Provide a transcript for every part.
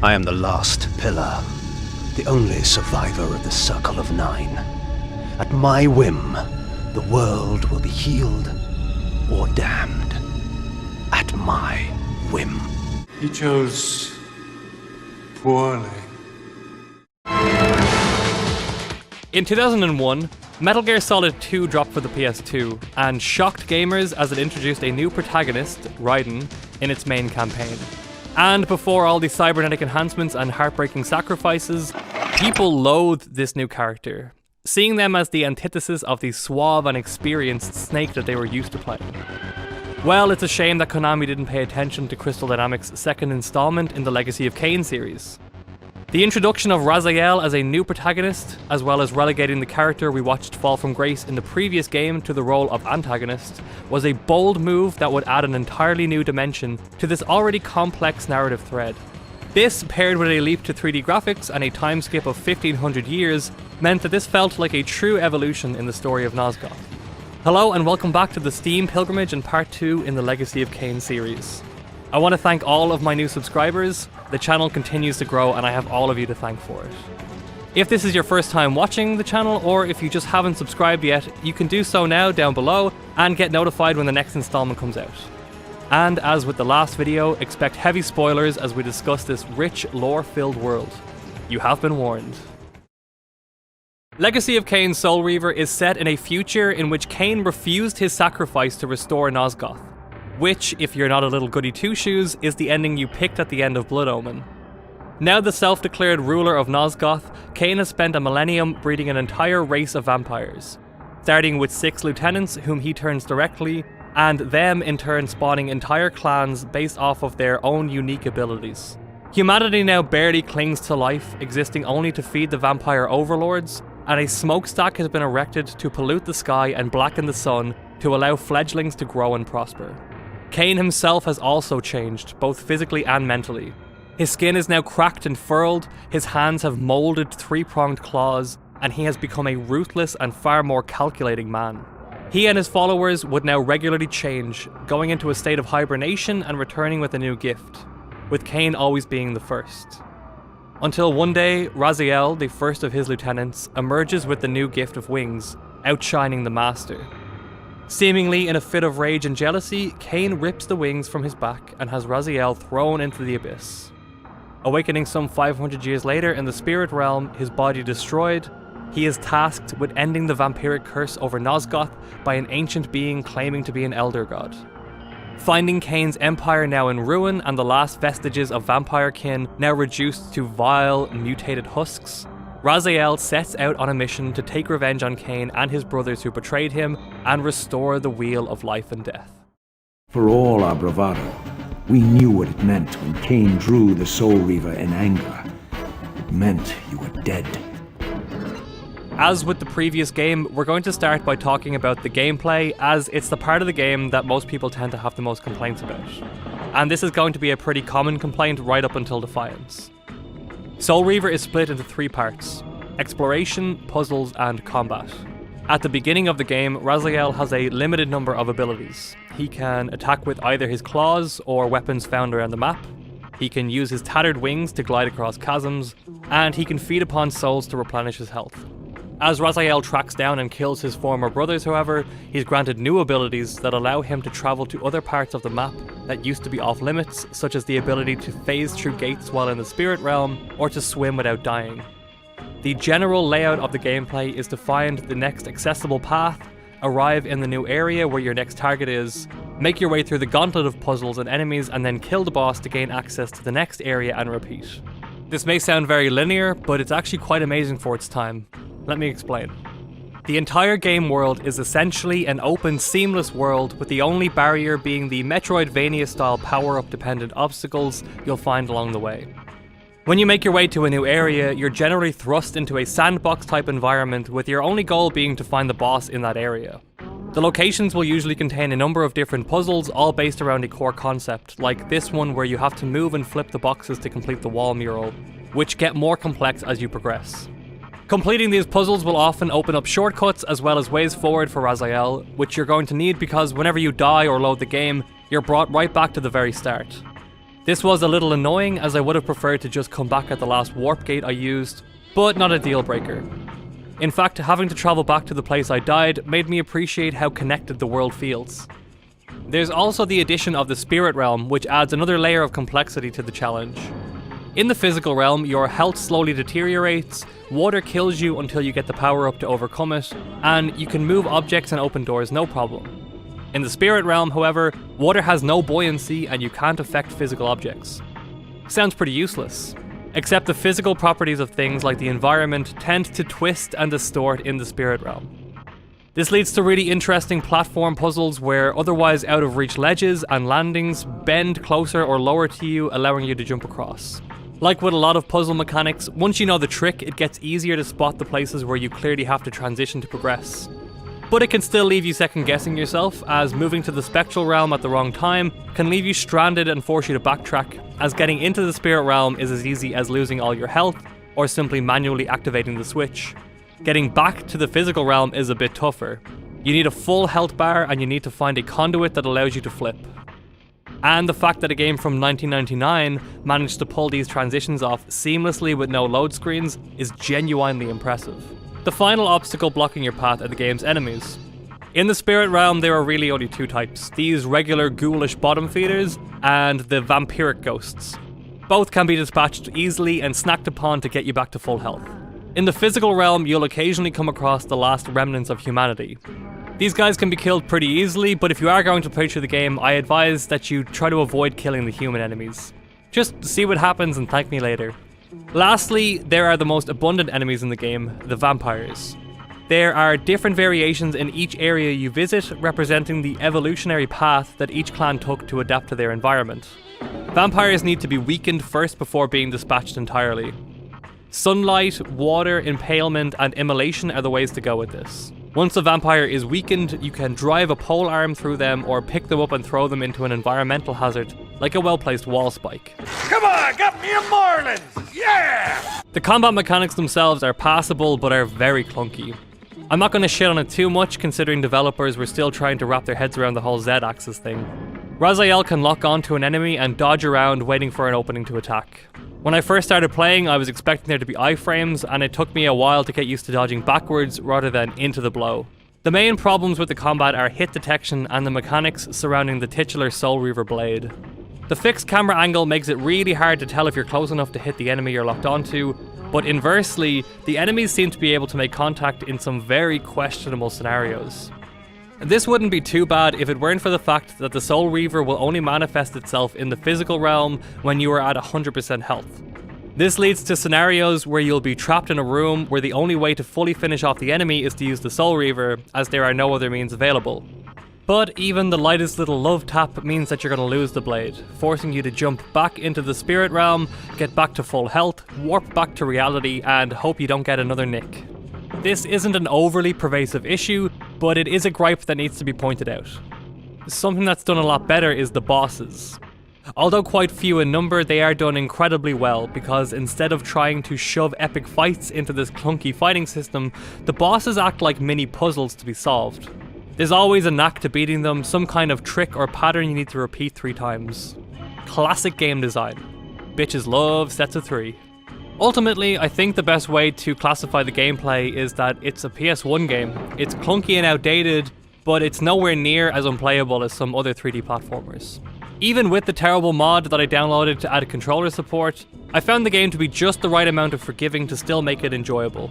I am the last pillar, the only survivor of the Circle of Nine. At my whim, the world will be healed or damned. At my whim. He chose poorly. In 2001, Metal Gear Solid 2 dropped for the PS2 and shocked gamers as it introduced a new protagonist, Raiden, in its main campaign. And before all the cybernetic enhancements and heartbreaking sacrifices, people loathed this new character, seeing them as the antithesis of the suave and experienced Snake that they were used to playing. Well, it's a shame that Konami didn't pay attention to Crystal Dynamics' second installment in the Legacy of Kain series. The introduction of Raziel as a new protagonist, as well as relegating the character we watched fall from grace in the previous game to the role of antagonist, was a bold move that would add an entirely new dimension to this already complex narrative thread. This, paired with a leap to 3D graphics and a time skip of 1500 years, meant that this felt like a true evolution in the story of Nosgoth. Hello and welcome back to the Steam Pilgrimage and Part 2 in the Legacy of Kain series. I want to thank all of my new subscribers. The channel continues to grow and I have all of you to thank for it. If this is your first time watching the channel, or if you just haven't subscribed yet, you can do so now down below and get notified when the next installment comes out. And as with the last video, expect heavy spoilers as we discuss this rich, lore-filled world. You have been warned. Legacy of Kain Soul Reaver is set in a future in which Kain refused his sacrifice to restore Nosgoth, which, if you're not a little goody two-shoes, is the ending you picked at the end of Blood Omen. Now the self-declared ruler of Nosgoth, Kain has spent a millennium breeding an entire race of vampires, starting with 6 lieutenants whom he turns directly, and them in turn spawning entire clans based off of their own unique abilities. Humanity now barely clings to life, existing only to feed the vampire overlords, and a smokestack has been erected to pollute the sky and blacken the sun to allow fledglings to grow and prosper. Kain himself has also changed, both physically and mentally. His skin is now cracked and furrowed, his hands have moulded 3-pronged claws, and he has become a ruthless and far more calculating man. He and his followers would now regularly change, going into a state of hibernation and returning with a new gift, with Kain always being the first. Until one day, Raziel, the first of his lieutenants, emerges with the new gift of wings, outshining the master. Seemingly in a fit of rage and jealousy, Kain rips the wings from his back and has Raziel thrown into the abyss. Awakening some 500 years later in the spirit realm, his body destroyed, he is tasked with ending the vampiric curse over Nosgoth by an ancient being claiming to be an elder god. Finding Kain's empire now in ruin and the last vestiges of vampire kin now reduced to vile, mutated husks, Raziel sets out on a mission to take revenge on Kain and his brothers who betrayed him and restore the wheel of life and death. For all our bravado, we knew what it meant when Kain drew the Soul Reaver in anger. It meant you were dead. As with the previous game, we're going to start by talking about the gameplay, as it's the part of the game that most people tend to have the most complaints about. And this is going to be a pretty common complaint right up until Defiance. Soul Reaver is split into 3 parts: exploration, puzzles, and combat. At the beginning of the game, Raziel has a limited number of abilities. He can attack with either his claws or weapons found around the map. He can use his tattered wings to glide across chasms, and he can feed upon souls to replenish his health. As Raziel tracks down and kills his former brothers, however, he's granted new abilities that allow him to travel to other parts of the map that used to be off limits, such as the ability to phase through gates while in the spirit realm, or to swim without dying. The general layout of the gameplay is to find the next accessible path, arrive in the new area where your next target is, make your way through the gauntlet of puzzles and enemies, and then kill the boss to gain access to the next area and repeat. This may sound very linear, but it's actually quite amazing for its time. Let me explain. The entire game world is essentially an open, seamless world, with the only barrier being the Metroidvania-style power-up dependent obstacles you'll find along the way. When you make your way to a new area, you're generally thrust into a sandbox-type environment, with your only goal being to find the boss in that area. The locations will usually contain a number of different puzzles, all based around a core concept, like this one where you have to move and flip the boxes to complete the wall mural, which get more complex as you progress. Completing these puzzles will often open up shortcuts as well as ways forward for Raziel, which you're going to need because whenever you die or load the game, you're brought right back to the very start. This was a little annoying, as I would have preferred to just come back at the last warp gate I used, but not a deal breaker. In fact, having to travel back to the place I died made me appreciate how connected the world feels. There's also the addition of the spirit realm, which adds another layer of complexity to the challenge. In the physical realm, your health slowly deteriorates, water kills you until you get the power up to overcome it, and you can move objects and open doors no problem. In the spirit realm, however, water has no buoyancy and you can't affect physical objects. Sounds pretty useless. Except the physical properties of things like the environment tend to twist and distort in the spirit realm. This leads to really interesting platform puzzles where otherwise out of reach ledges and landings bend closer or lower to you, allowing you to jump across. Like with a lot of puzzle mechanics, once you know the trick, it gets easier to spot the places where you clearly have to transition to progress. But it can still leave you second guessing yourself, as moving to the spectral realm at the wrong time can leave you stranded and force you to backtrack, as getting into the spirit realm is as easy as losing all your health or simply manually activating the switch. Getting back to the physical realm is a bit tougher. You need a full health bar and you need to find a conduit that allows you to flip. And the fact that a game from 1999 managed to pull these transitions off seamlessly with no load screens is genuinely impressive. The final obstacle blocking your path are the game's enemies. In the spirit realm, there are really only two types, these regular ghoulish bottom feeders and the vampiric ghosts. Both can be dispatched easily and snacked upon to get you back to full health. In the physical realm, you'll occasionally come across the last remnants of humanity. These guys can be killed pretty easily, but if you are going to play through the game, I advise that you try to avoid killing the human enemies. Just see what happens and thank me later. Lastly, there are the most abundant enemies in the game, the vampires. There are different variations in each area you visit, representing the evolutionary path that each clan took to adapt to their environment. Vampires need to be weakened first before being dispatched entirely. Sunlight, water, impalement, and immolation are the ways to go with this. Once a vampire is weakened, you can drive a pole arm through them or pick them up and throw them into an environmental hazard, like a well-placed wall spike. Come on, got me a marlin! Yeah! The combat mechanics themselves are passable, but are very clunky. I'm not going to shit on it too much, considering developers were still trying to wrap their heads around the whole Z-axis thing. Raziel can lock onto an enemy and dodge around waiting for an opening to attack. When I first started playing, I was expecting there to be iframes, and it took me a while to get used to dodging backwards rather than into the blow. The main problems with the combat are hit detection and the mechanics surrounding the titular Soul Reaver blade. The fixed camera angle makes it really hard to tell if you're close enough to hit the enemy you're locked onto, but inversely, the enemies seem to be able to make contact in some very questionable scenarios. This wouldn't be too bad if it weren't for the fact that the Soul Reaver will only manifest itself in the physical realm when you are at 100% health. This leads to scenarios where you'll be trapped in a room where the only way to fully finish off the enemy is to use the Soul Reaver, as there are no other means available. But even the lightest little love tap means that you're going to lose the blade, forcing you to jump back into the spirit realm, get back to full health, warp back to reality, and hope you don't get another nick. This isn't an overly pervasive issue, but it is a gripe that needs to be pointed out. Something that's done a lot better is the bosses. Although quite few in number, they are done incredibly well, because instead of trying to shove epic fights into this clunky fighting system, the bosses act like mini puzzles to be solved. There's always a knack to beating them, some kind of trick or pattern you need to repeat 3 times. Classic game design. Bitches love sets of 3. Ultimately, I think the best way to classify the gameplay is that it's a PS1 game. It's clunky and outdated, but it's nowhere near as unplayable as some other 3D platformers. Even with the terrible mod that I downloaded to add controller support, I found the game to be just the right amount of forgiving to still make it enjoyable.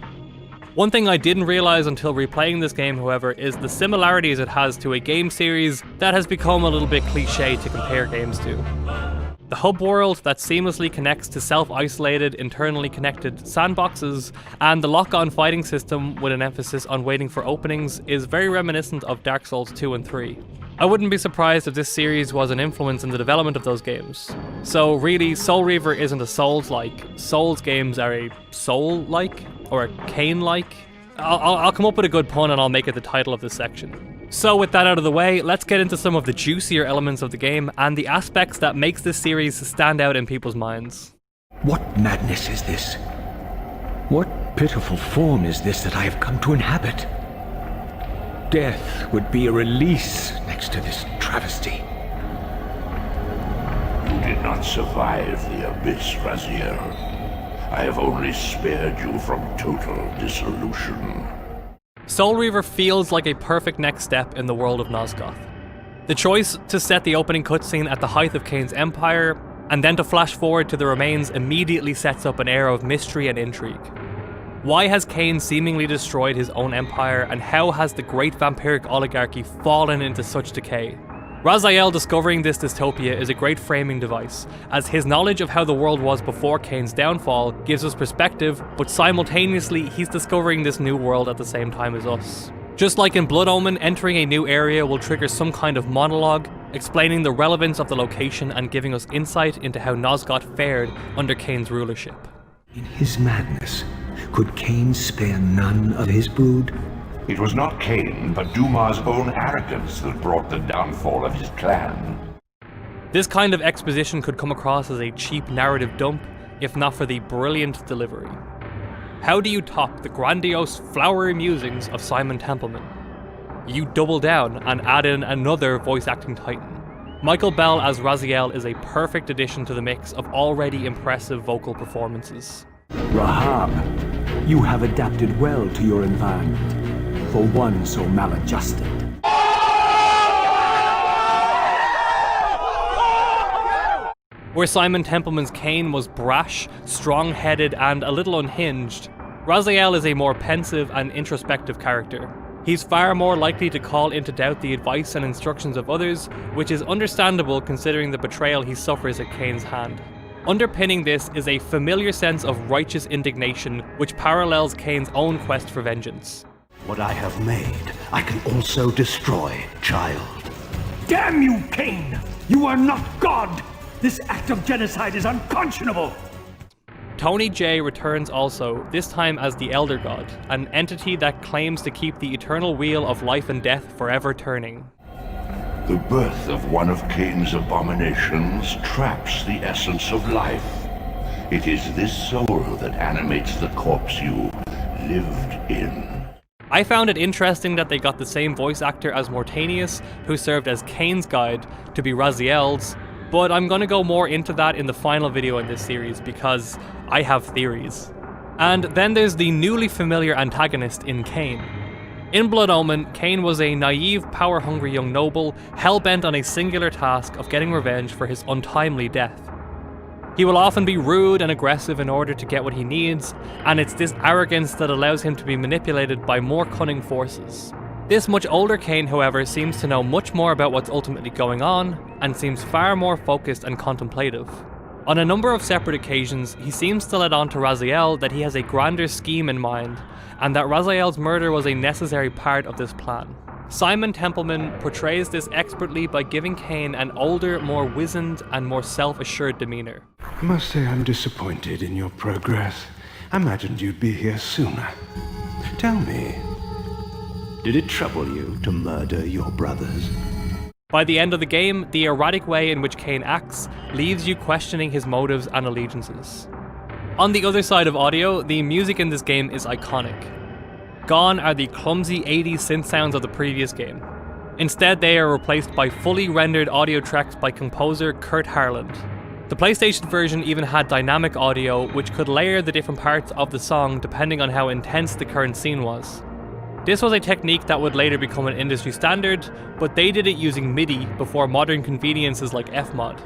One thing I didn't realize until replaying this game, however, is the similarities it has to a game series that has become a little bit cliche to compare games to. The hub world that seamlessly connects to self-isolated, internally connected sandboxes, and the lock-on fighting system with an emphasis on waiting for openings is very reminiscent of Dark Souls 2 and 3. I wouldn't be surprised if this series was an influence in the development of those games. So really, Soul Reaver isn't a Souls-like. Souls games are a Soul-like, or a Kain-like. I'll come up with a good pun and I'll make it the title of this section. So with that out of the way, let's get into some of the juicier elements of the game and the aspects that makes this series stand out in people's minds. What madness is this? What pitiful form is this that I have come to inhabit? Death would be a release next to this travesty. did not survive the abyss, Raziel. I have only spared you from total dissolution. Soul Reaver feels like a perfect next step in the world of Nosgoth. The choice to set the opening cutscene at the height of Kain's empire, and then to flash forward to the remains immediately sets up an air of mystery and intrigue. Why has Kain seemingly destroyed his own empire, and how has the great vampiric oligarchy fallen into such decay? Raziel discovering this dystopia is a great framing device, as his knowledge of how the world was before Kain's downfall gives us perspective, but simultaneously he's discovering this new world at the same time as us. Just like in Blood Omen, entering a new area will trigger some kind of monologue, explaining the relevance of the location and giving us insight into how Nosgoth fared under Kain's rulership. In his madness, could Kain spare none of his brood? It was not Kain, but Duma's own arrogance that brought the downfall of his clan. This kind of exposition could come across as a cheap narrative dump, if not for the brilliant delivery. How do you top the grandiose, flowery musings of Simon Templeman? You double down and add in another voice acting titan. Michael Bell as Raziel is a perfect addition to the mix of already impressive vocal performances. Rahab, you have adapted well to your environment, for one so maladjusted. Where Simon Templeman's Kain was brash, strong-headed, and a little unhinged, Raziel is a more pensive and introspective character. He's far more likely to call into doubt the advice and instructions of others, which is understandable considering the betrayal he suffers at Kain's hand. Underpinning this is a familiar sense of righteous indignation which parallels Kain's own quest for vengeance. What I have made, I can also destroy, child. Damn you, Kain! You are not God! This act of genocide is unconscionable! Tony J returns also, this time as the Elder God, an entity that claims to keep the eternal wheel of life and death forever turning. The birth of one of Kain's abominations traps the essence of life. It is this soul that animates the corpse you lived in. I found it interesting that they got the same voice actor as Mortanius, who served as Kain's guide, to be Raziel's, but I'm gonna go more into that in the final video in this series because I have theories. And then there's the newly familiar antagonist in Kain. In Blood Omen, Kain was a naive, power-hungry young noble, hell-bent on a singular task of getting revenge for his untimely death. He will often be rude and aggressive in order to get what he needs, and it's this arrogance that allows him to be manipulated by more cunning forces. This much older Kain, however, seems to know much more about what's ultimately going on, and seems far more focused and contemplative. On a number of separate occasions, he seems to let on to Raziel that he has a grander scheme in mind, and that Raziel's murder was a necessary part of this plan. Simon Templeman portrays this expertly by giving Kain an older, more wizened, and more self-assured demeanor. I must say I'm disappointed in your progress. I imagined you'd be here sooner. Tell me, did it trouble you to murder your brothers? By the end of the game, the erratic way in which Kain acts leaves you questioning his motives and allegiances. On the other side of audio, the music in this game is iconic. Gone are the clumsy 80s synth sounds of the previous game. Instead, they are replaced by fully rendered audio tracks by composer Kurt Harland. The PlayStation version even had dynamic audio, which could layer the different parts of the song depending on how intense the current scene was. This was a technique that would later become an industry standard, but they did it using MIDI before modern conveniences like Fmod.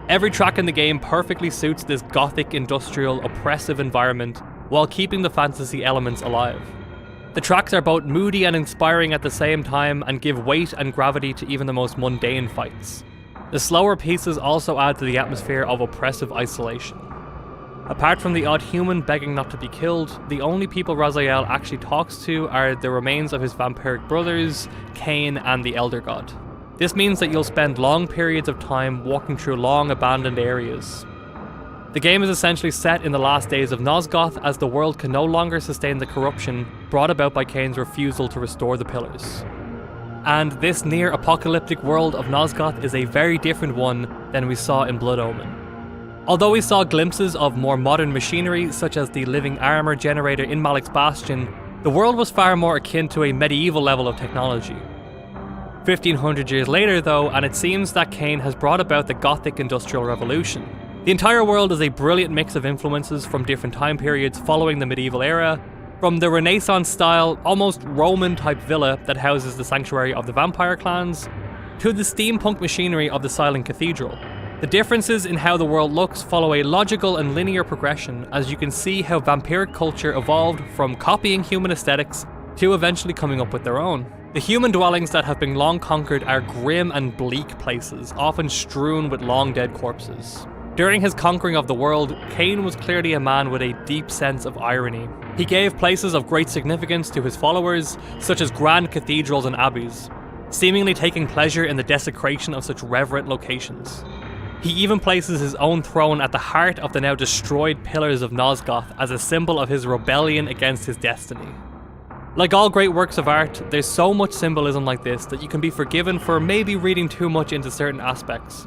Every track in the game perfectly suits this gothic, industrial, oppressive environment, while keeping the fantasy elements alive. The tracks are both moody and inspiring at the same time and give weight and gravity to even the most mundane fights. The slower pieces also add to the atmosphere of oppressive isolation. Apart from the odd human begging not to be killed, the only people Raziel actually talks to are the remains of his vampiric brothers, Kain and the Elder God. This means that you'll spend long periods of time walking through long abandoned areas. The game is essentially set in the last days of Nosgoth as the world can no longer sustain the corruption brought about by Kain's refusal to restore the Pillars. And this near-apocalyptic world of Nosgoth is a very different one than we saw in Blood Omen. Although we saw glimpses of more modern machinery such as the living armor generator in Malik's Bastion, the world was far more akin to a medieval level of technology. 1500 years later though, and it seems that Kain has brought about the Gothic Industrial Revolution. The entire world is a brilliant mix of influences from different time periods following the medieval era, from the Renaissance-style, almost Roman-type villa that houses the sanctuary of the vampire clans, to the steampunk machinery of the Silent Cathedral. The differences in how the world looks follow a logical and linear progression, as you can see how vampiric culture evolved from copying human aesthetics to eventually coming up with their own. The human dwellings that have been long conquered are grim and bleak places, often strewn with long dead corpses. During his conquering of the world, Kain was clearly a man with a deep sense of irony. He gave places of great significance to his followers, such as grand cathedrals and abbeys, seemingly taking pleasure in the desecration of such reverent locations. He even places his own throne at the heart of the now destroyed pillars of Nosgoth as a symbol of his rebellion against his destiny. Like all great works of art, there's so much symbolism like this that you can be forgiven for maybe reading too much into certain aspects.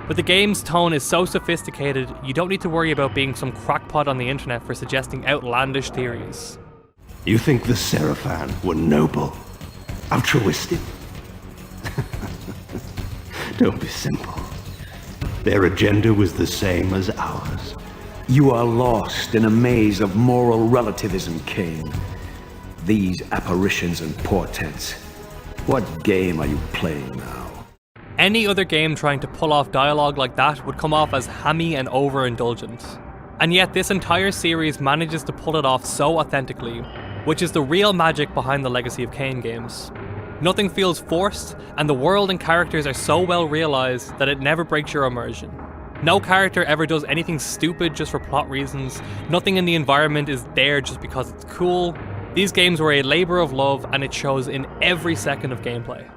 But the game's tone is so sophisticated, you don't need to worry about being some crackpot on the internet for suggesting outlandish theories. You think the Seraphan were noble? Altruistic? Don't be simple. Their agenda was the same as ours. You are lost in a maze of moral relativism, Kain. These apparitions and portents. What game are you playing now? Any other game trying to pull off dialogue like that would come off as hammy and overindulgent. And yet this entire series manages to pull it off so authentically, which is the real magic behind the Legacy of Kain games. Nothing feels forced, and the world and characters are so well realised that it never breaks your immersion. No character ever does anything stupid just for plot reasons, nothing in the environment is there just because it's cool. These games were a labour of love, and it shows in every second of gameplay.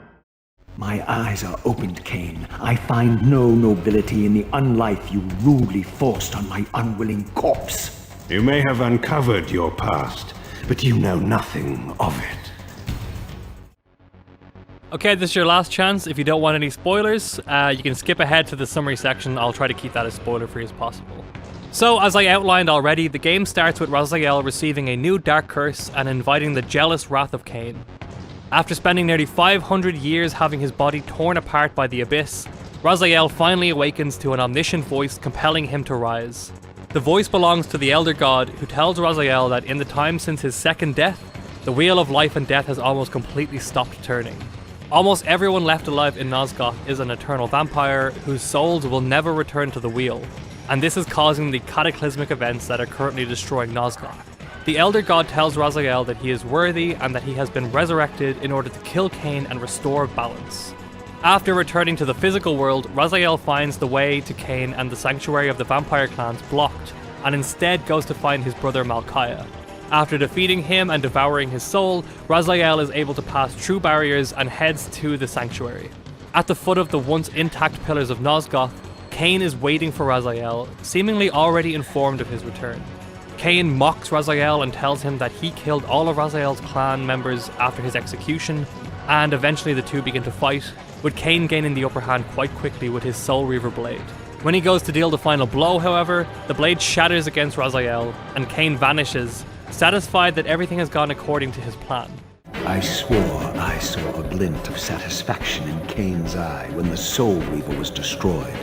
My eyes are opened, Kain. I find no nobility in the unlife you rudely forced on my unwilling corpse. You may have uncovered your past, but you know nothing of it. Okay, this is your last chance. If you don't want any spoilers, you can skip ahead to the summary section. I'll try to keep that as spoiler-free as possible. So, as I outlined already, the game starts with Raziel receiving a new dark curse and inviting the jealous wrath of Kain. After spending nearly 500 years having his body torn apart by the Abyss, Raziel finally awakens to an omniscient voice compelling him to rise. The voice belongs to the Elder God, who tells Raziel that in the time since his second death, the wheel of life and death has almost completely stopped turning. Almost everyone left alive in Nosgoth is an eternal vampire whose souls will never return to the wheel, and this is causing the cataclysmic events that are currently destroying Nosgoth. The Elder God tells Raziel that he is worthy and that he has been resurrected in order to kill Kain and restore balance. After returning to the physical world, Raziel finds the way to Kain and the sanctuary of the vampire clans blocked, and instead goes to find his brother Malchiah. After defeating him and devouring his soul, Raziel is able to pass through barriers and heads to the sanctuary. At the foot of the once intact pillars of Nosgoth, Kain is waiting for Raziel, seemingly already informed of his return. Kain mocks Raziel and tells him that he killed all of Raziel's clan members after his execution, and eventually the two begin to fight, with Kain gaining the upper hand quite quickly with his Soul Reaver blade. When he goes to deal the final blow, however, the blade shatters against Raziel, and Kain vanishes, satisfied that everything has gone according to his plan. I swore I saw a glint of satisfaction in Kain's eye when the Soul Reaver was destroyed.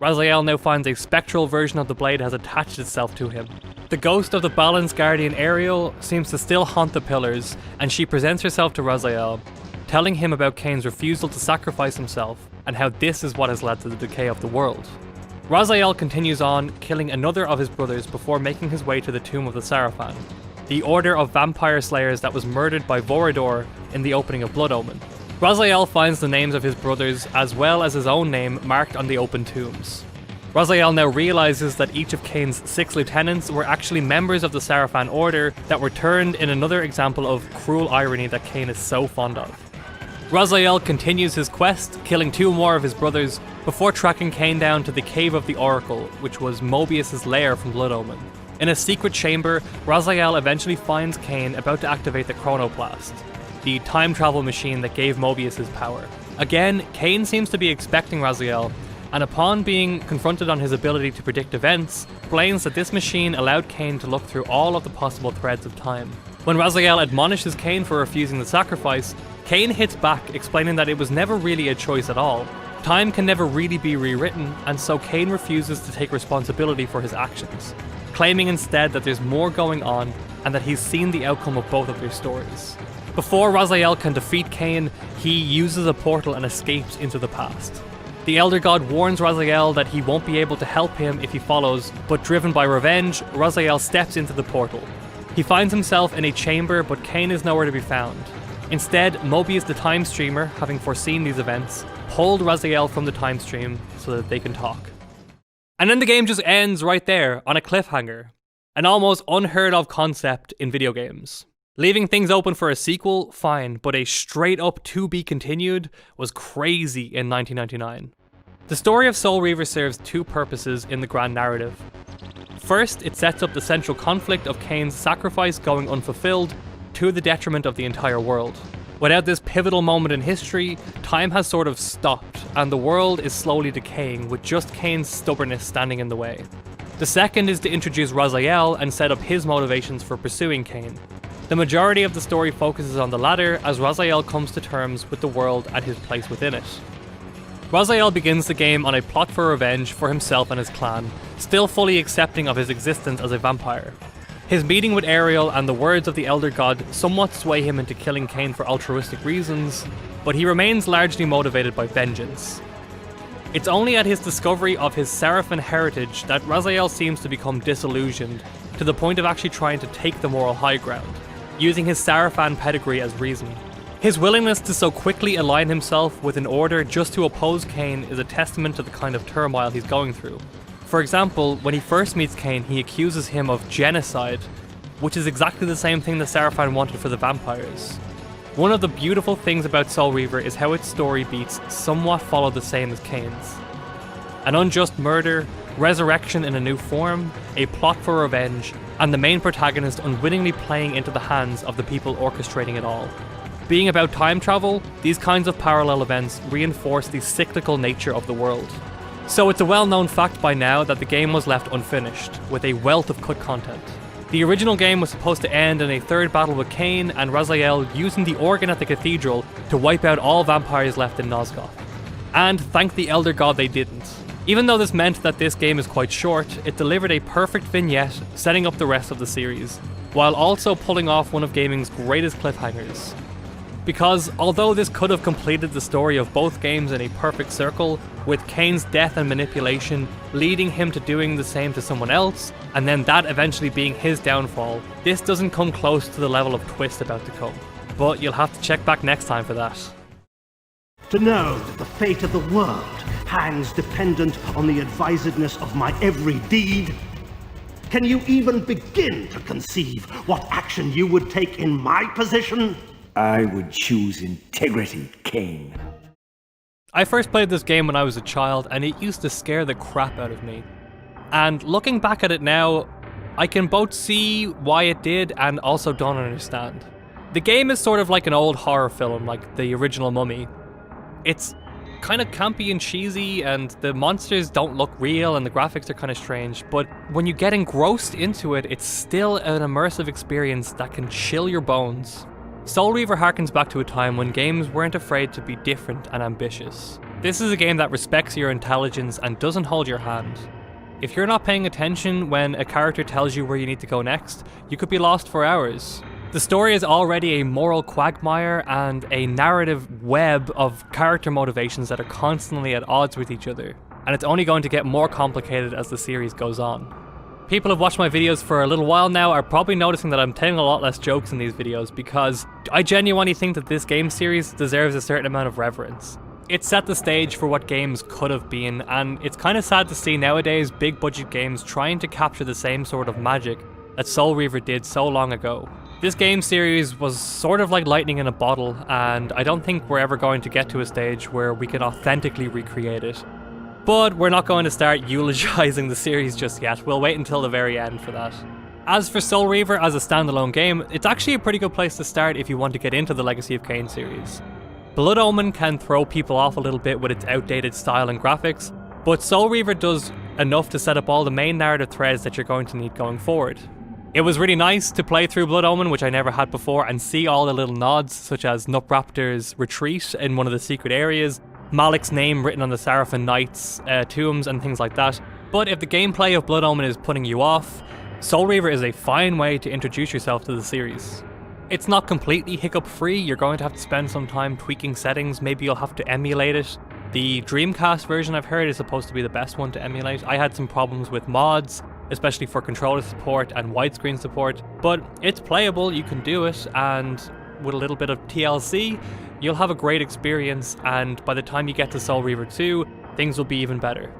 Raziel now finds a spectral version of the blade has attached itself to him. The ghost of the Balance Guardian Ariel seems to still haunt the pillars, and she presents herself to Raziel, telling him about Kain's refusal to sacrifice himself, and how this is what has led to the decay of the world. Raziel continues on, killing another of his brothers before making his way to the tomb of the Seraphan, the order of vampire slayers that was murdered by Vorador in the opening of Blood Omen. Raziel finds the names of his brothers as well as his own name marked on the open tombs. Raziel now realizes that each of Kain's 6 lieutenants were actually members of the Seraphan order that were turned in another example of cruel irony that Kain is so fond of. Raziel continues his quest, killing 2 more of his brothers before tracking Kain down to the Cave of the Oracle, which was Mobius's lair from Blood Omen. In a secret chamber, Raziel eventually finds Kain about to activate the Chronoplast, the time travel machine that gave Mobius his power. Again, Kain seems to be expecting Raziel, and upon being confronted on his ability to predict events, explains that this machine allowed Kain to look through all of the possible threads of time. When Raziel admonishes Kain for refusing the sacrifice, Kain hits back, explaining that it was never really a choice at all. Time can never really be rewritten, and so Kain refuses to take responsibility for his actions, claiming instead that there's more going on and that he's seen the outcome of both of their stories. Before Raziel can defeat Kain, he uses a portal and escapes into the past. The Elder God warns Raziel that he won't be able to help him if he follows, but driven by revenge, Raziel steps into the portal. He finds himself in a chamber, but Kain is nowhere to be found. Instead, Mobius the Time Streamer, having foreseen these events, pulled Raziel from the time stream so that they can talk. And then the game just ends right there, on a cliffhanger. An almost unheard of concept in video games. Leaving things open for a sequel, fine, but a straight up to be continued was crazy in 1999. The story of Soul Reaver serves two purposes in the grand narrative. First, it sets up the central conflict of Kain's sacrifice going unfulfilled to the detriment of the entire world. Without this pivotal moment in history, time has sort of stopped, and the world is slowly decaying with just Kain's stubbornness standing in the way. The second is to introduce Raziel and set up his motivations for pursuing Kain. The majority of the story focuses on the latter as Raziel comes to terms with the world and his place within it. Raziel begins the game on a plot for revenge for himself and his clan, still fully accepting of his existence as a vampire. His meeting with Ariel and the words of the Elder God somewhat sway him into killing Kain for altruistic reasons, but he remains largely motivated by vengeance. It's only at his discovery of his Seraphin heritage that Raziel seems to become disillusioned, to the point of actually trying to take the moral high ground, using his Seraphin pedigree as reason. His willingness to so quickly align himself with an order just to oppose Kain is a testament to the kind of turmoil he's going through. For example, when he first meets Kain, he accuses him of genocide, which is exactly the same thing the Seraphin wanted for the vampires. One of the beautiful things about Soul Reaver is how its story beats somewhat follow the same as Kain's. An unjust murder, resurrection in a new form, a plot for revenge, and the main protagonist unwittingly playing into the hands of the people orchestrating it all. Being about time travel, these kinds of parallel events reinforce the cyclical nature of the world. So it's a well-known fact by now that the game was left unfinished, with a wealth of cut content. The original game was supposed to end in a third battle with Kain and Raziel using the organ at the cathedral to wipe out all vampires left in Nosgoth. And thank the Elder God they didn't. Even though this meant that this game is quite short, it delivered a perfect vignette setting up the rest of the series, while also pulling off one of gaming's greatest cliffhangers. Because although this could have completed the story of both games in a perfect circle, with Kain's death and manipulation leading him to doing the same to someone else, and then that eventually being his downfall, this doesn't come close to the level of twist about to come. But you'll have to check back next time for that. To know that the fate of the world hangs dependent on the advisedness of my every deed? Can you even begin to conceive what action you would take in my position? I would choose integrity, Kain. I first played this game when I was a child, and it used to scare the crap out of me. And looking back at it now, I can both see why it did and also don't understand. The game is sort of like an old horror film, like the original Mummy. It's kind of campy and cheesy, and the monsters don't look real, and the graphics are kind of strange, but when you get engrossed into it, it's still an immersive experience that can chill your bones. Soul Reaver harkens back to a time when games weren't afraid to be different and ambitious. This is a game that respects your intelligence and doesn't hold your hand. If you're not paying attention when a character tells you where you need to go next, you could be lost for hours. The story is already a moral quagmire and a narrative web of character motivations that are constantly at odds with each other, and it's only going to get more complicated as the series goes on. People who've watched my videos for a little while now are probably noticing that I'm telling a lot less jokes in these videos because I genuinely think that this game series deserves a certain amount of reverence. It set the stage for what games could have been, and it's kind of sad to see nowadays big budget games trying to capture the same sort of magic that Soul Reaver did so long ago. This game series was sort of like lightning in a bottle, and I don't think we're ever going to get to a stage where we can authentically recreate it. But we're not going to start eulogizing the series just yet. We'll wait until the very end for that. As for Soul Reaver as a standalone game, it's actually a pretty good place to start if you want to get into the Legacy of Kain series. Blood Omen can throw people off a little bit with its outdated style and graphics, but Soul Reaver does enough to set up all the main narrative threads that you're going to need going forward. It was really nice to play through Blood Omen, which I never had before, and see all the little nods, such as Nutraptor's retreat in one of the secret areas, Malik's name written on the Seraphim Knight's tombs and things like that. But if the gameplay of Blood Omen is putting you off, Soul Reaver is a fine way to introduce yourself to the series. It's not completely hiccup-free, you're going to have to spend some time tweaking settings, maybe you'll have to emulate it. The Dreamcast version I've heard is supposed to be the best one to emulate. I had some problems with mods, especially for controller support and widescreen support, but it's playable, you can do it, and with a little bit of TLC, you'll have a great experience, and by the time you get to Soul Reaver 2, things will be even better.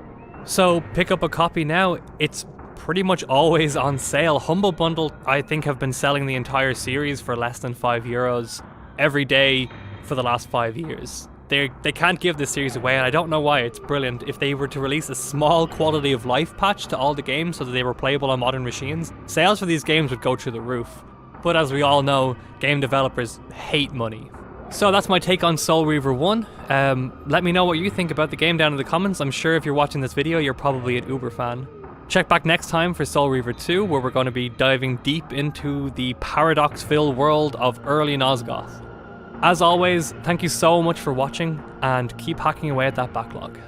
So pick up a copy now, it's pretty much always on sale. Humble Bundle, I think, have been selling the entire series for less than €5 every day for the last 5 years. They can't give this series away, and I don't know why. It's brilliant. If they were to release a small quality of life patch to all the games so that they were playable on modern machines, sales for these games would go through the roof. But as we all know, game developers hate money. So that's my take on Soul Reaver 1. Let me know what you think about the game down in the comments. I'm sure if you're watching this video, you're probably an Uber fan. Check back next time for Soul Reaver 2, where we're going to be diving deep into the paradox-filled world of early Nosgoth. As always, thank you so much for watching, and keep hacking away at that backlog.